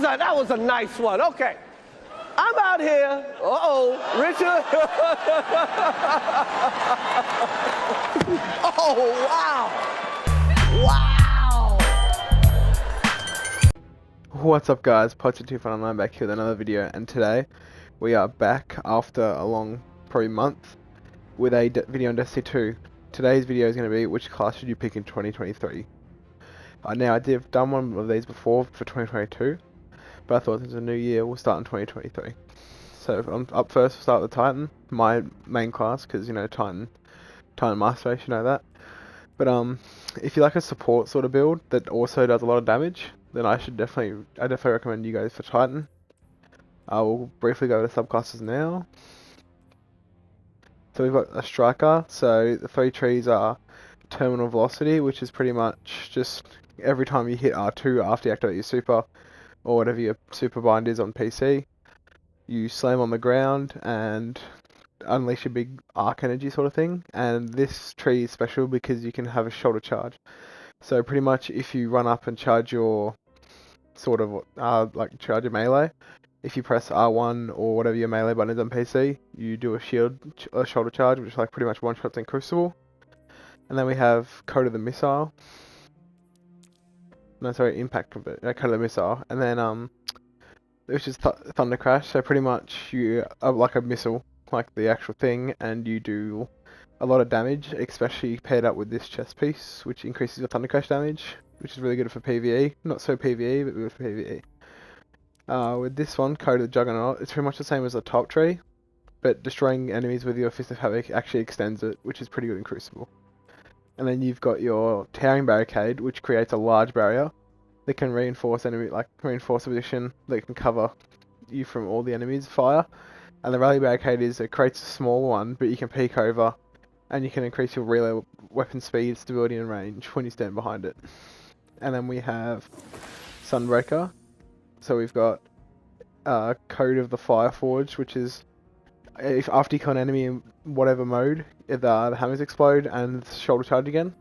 That was a nice one. Okay. I'm out here. Richard. Oh, wow. Wow. What's up guys, Potter2Fun back here with another video, and today we are back after a long, probably month, with a video on Destiny 2. Today's video is going to be which class should you pick in 2023. Now I have done one of these before for 2022, but I thought since a new year we'll start in 2023. So I'm up first, we'll start with Titan, my main class, because you know Titan Master Race, you know that. But if you like a support sort of build that also does a lot of damage, then I definitely recommend you go for Titan. I will briefly go to subclasses now. So we've got a Striker, so the three trees are Terminal Velocity, which is pretty much just every time you hit R2 after you activate your super, or whatever your super bind is on PC, you slam on the ground and unleash a big arc energy sort of thing. And this tree is special because you can have a shoulder charge. So pretty much if you run up and charge your sort of charge your melee, if you press R1 or whatever your melee button is on PC, you do a shoulder charge, which is like pretty much one shots in Crucible. And then we have Code of the Missile. No, sorry, Impact Convert. Code of the Missile. And then which is Thunder Crash. So pretty much you are like a missile, like the actual thing, and you do a lot of damage, especially paired up with this chest piece, which increases your Thunder Crash damage, which is really good for PvE. Not so PvE, but good for PvE. With this one, Code of the Juggernaut, it's pretty much the same as the top tree, but destroying enemies with your Fist of Havoc actually extends it, which is pretty good in Crucible. And then you've got your Towering Barricade, which creates a large barrier that can reinforce a position that can cover you from all the enemies' fire. And the Rally Barricade it creates a small one, but you can peek over, and you can increase your reload weapon speed, stability, and range when you stand behind it. And then we have Sunbreaker. So we've got Code of the Fireforge, which is if after you kill an enemy in whatever mode, the hammers explode and shoulder charge again.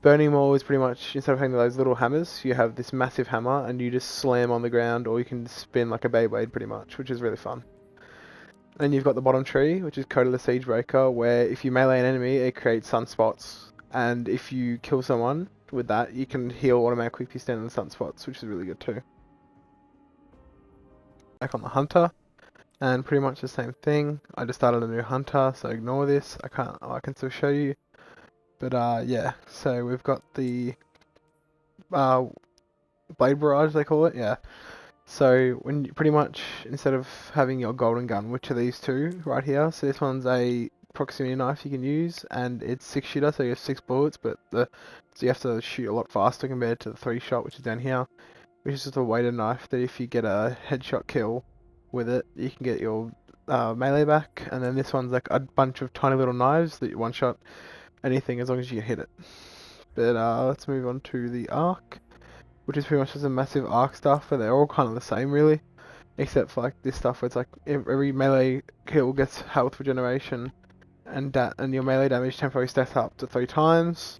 Burning Maul is pretty much, instead of having those little hammers, you have this massive hammer and you just slam on the ground, or you can spin like a Beyblade pretty much, which is really fun. Then you've got the bottom tree, which is Code of the Siegebreaker, where if you melee an enemy, it creates sunspots, and if you kill someone with that, you can heal automatically if you stand in the sunspots, which is really good too. Back on the Hunter, and pretty much the same thing. I just started a new Hunter, so ignore this. I can still show you. But yeah, so we've got the Blade Barrage, they call it, yeah. So when you pretty much, instead of having your golden gun, which are these two right here, so this one's a proximity knife you can use, and it's 6-shooter, so you have 6 bullets, but so you have to shoot a lot faster compared to the 3-shot, which is down here, which is just a weighted knife that if you get a headshot kill with it, you can get your melee back. And then this one's like a bunch of tiny little knives that you one-shot anything as long as you hit it. But let's move on to the arc, which is pretty much just a massive arc stuff, and they're all kind of the same really, except for like this stuff where it's like every melee kill gets health regeneration, and your melee damage temporarily stacks up to 3 times.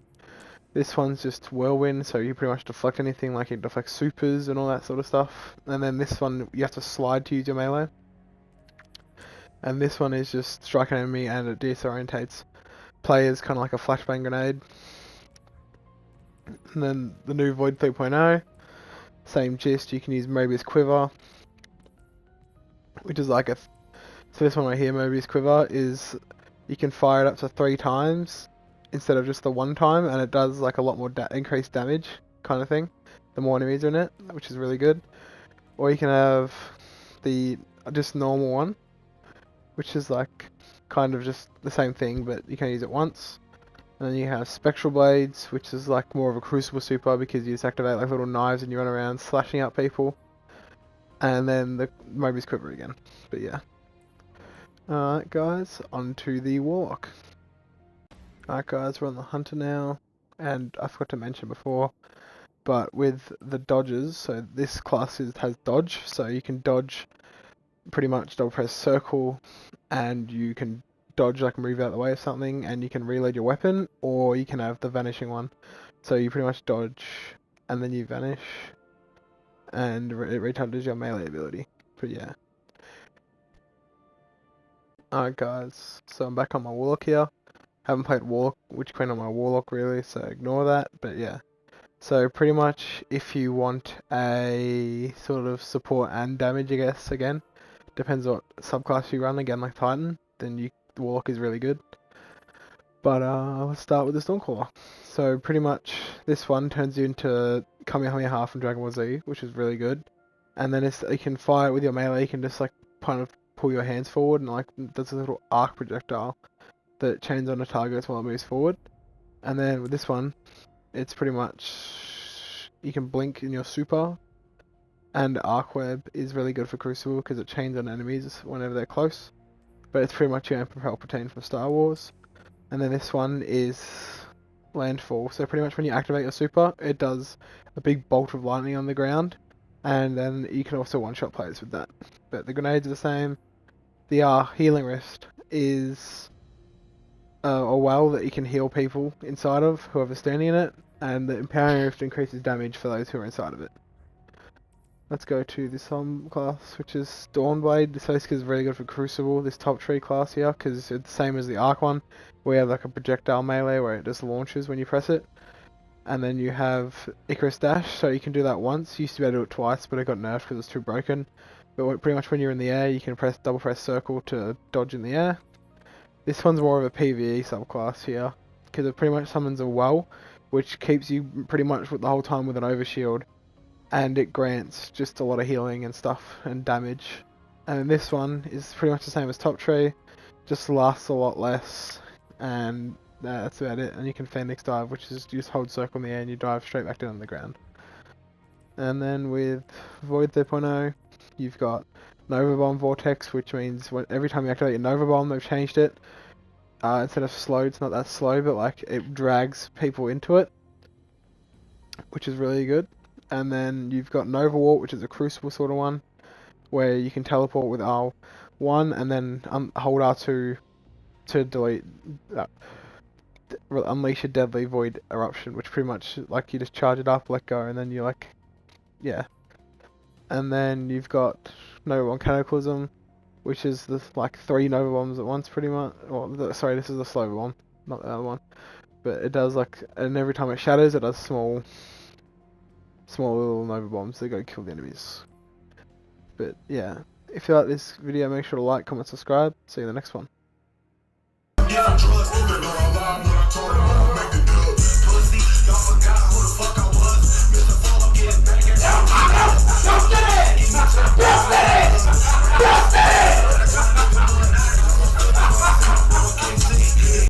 This one's just Whirlwind, so you pretty much deflect anything, like it deflects supers and all that sort of stuff. And then this one, you have to slide to use your melee. And this one is just strike an enemy and it disorientates players, kind of like a flashbang grenade. And then the new Void 3.0, same gist, you can use Mobius Quiver, which is like so this one right here, Mobius Quiver, is you can fire it up to 3 times instead of just the 1 time, and it does like a lot more increased damage kind of thing the more enemies are in it, which is really good. Or you can have the just normal one, which is like kind of just the same thing, but you can use it once. And then you have Spectral Blades, which is like more of a Crucible super because you just activate like little knives and you run around slashing out people. And then the Mobius Quiver again. But yeah. Alright guys, on to the Warlock. Alright guys, we're on the Hunter now. And I forgot to mention before, but with the dodges, so this class has dodge, so you can dodge pretty much double press circle, and you can dodge, like move out of the way of something, and you can reload your weapon, or you can have the vanishing one. So you pretty much dodge and then you vanish, and it recharges your melee ability. But yeah. Alright guys, so I'm back on my Warlock here. Haven't played Warlock, Witch Queen on my Warlock really, so ignore that, but yeah. So pretty much if you want a sort of support and damage, I guess, again, depends what subclass you run, again like Titan, then the Warlock is really good. But let's start with the Stormcaller. So pretty much this one turns you into Kamehameha from Dragon Ball Z, which is really good. And then you can fire it with your melee, you can just like kind of pull your hands forward and like there's a little arc projectile that chains on a target while it moves forward. And then with this one, it's pretty much you can blink in your super, and Arc Web is really good for Crucible because it chains on enemies whenever they're close. But it's pretty much your Emperor Palpatine from Star Wars. And then this one is Landfall. So pretty much when you activate your super, it does a big bolt of lightning on the ground, and then you can also one-shot players with that. But the grenades are the same. The Healing Wrist is a well that you can heal people inside of, whoever's standing in it, and the Empowering Rift increases damage for those who are inside of it. Let's go to this class, which is Dawnblade. This basically is very good for Crucible, this top tree class here, because it's the same as the Arc one. We have like a projectile melee where it just launches when you press it. And then you have Icarus Dash, so you can do that once. You used to be able to do it twice, but it got nerfed because it's too broken. But pretty much when you're in the air, you can double press circle to dodge in the air. This one's more of a PvE subclass here, because it pretty much summons a well, which keeps you pretty much the whole time with an overshield, and it grants just a lot of healing and stuff, and damage. And this one is pretty much the same as Top Tree, just lasts a lot less, and that's about it. And you can Phoenix Dive, which is you just hold circle in the air and you dive straight back down on the ground. And then with Void 3.0, you've got Nova Bomb Vortex, which means every time you activate your Nova Bomb, they've changed it. Instead of slow, it's not that slow, but like it drags people into it, which is really good. And then you've got Nova Warp, which is a Crucible sort of one, where you can teleport with R1 and then hold R2 to delete, unleash a deadly Void Eruption, which pretty much like you just charge it up, let go, and then you like, yeah. And then you've got Nova Bomb Cataclysm, which is the like 3 Nova Bombs at once pretty much. Well, sorry, this is the slower one, not the other one. But it does like, and every time it shatters, it does small little Nova Bombs that go kill the enemies. But yeah, if you like this video, make sure to like, comment, subscribe. See you in the next one.